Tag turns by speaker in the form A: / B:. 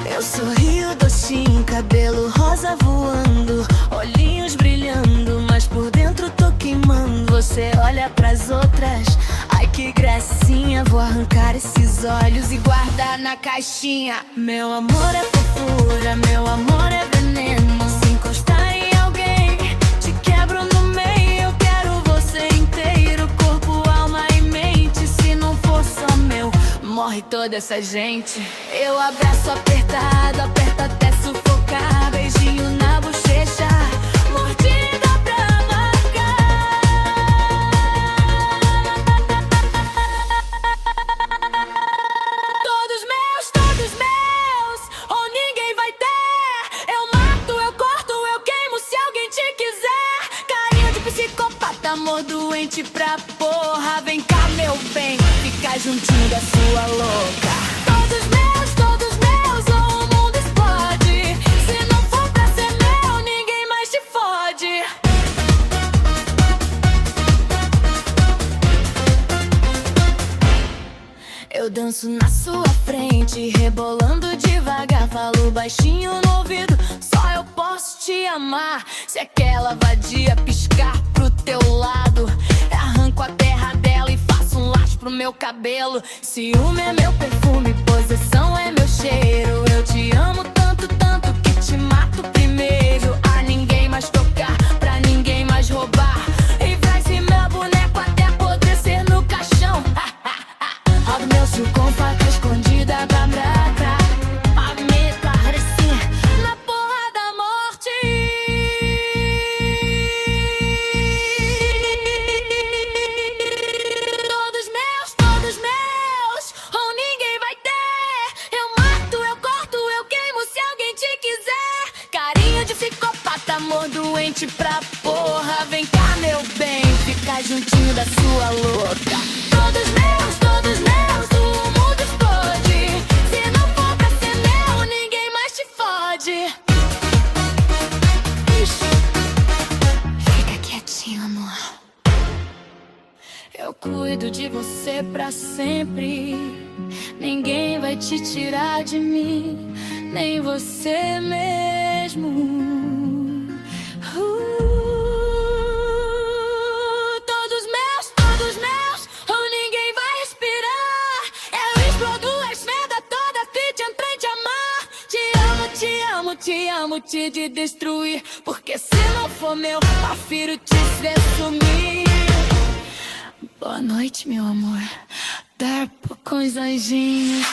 A: Eu sorrio docinho, cabelo rosa voando, olhinhos brilhando, mas por dentro tô queimando. Você olha pras outras, ai que gracinha. Vou arrancar esses olhos e guardar na caixinha. Meu amor é fofura, meu amor é veneno. Se encostar em alguém, te quebro no meio. Eu quero você inteiro, corpo, alma e mente. Se não for só meu, morre toda essa gente. Eu abraço apertado, aperto até sufocar. Beijinho na bochecha, mordida pra marcar. Todos meus, ou ninguém vai ter. Eu mato, eu corto, eu queimo se alguém te quiser. Carinha de psicopata, amor doente pra porra. Vem cá, meu bem, fica juntinho da sua louca. Todos meus, ou o mundo explode. Se não for pra ser meu, ninguém mais te fode. Eu danço na sua frente, rebolando devagar. Falo baixinho no ouvido, só eu posso te amar. Se aquela vadia piscar pro teu lado, arranco a terra dela e faço um laço pro meu cabelo. Ciúme é meu perfume, possessão é meu cheiro. Eu te amo tanto, tanto que te mato primeiro. A ninguém mais tocar, pra ninguém mais roubar. E vai-se meu boneco até apodrecer no caixão. Rodo meu cio com faca escondida pra matar. A me parecer na porra da morte. Todos meus, ou ninguém vai ter. Eu mato, eu corto, eu queimo se alguém te quiser. Carinha de psicopata, amor doente pra porra. Vem cá, meu bem, fica juntinho da sua louca. Todos meus, o mundo explode. Se não for pra ser meu, ninguém mais te fode. Fica quietinho, amor. Eu cuido de você pra sempre. Ninguém vai te tirar de mim, nem você mesmo. Todos meus, ou ninguém vai respirar. Eu explodo a esfera toda, fit entrei te amar. Te amo, te de destruir. Porque se não for meu, prefiro te ver sumir. Boa noite, meu amor. Derpo com os anjinhos.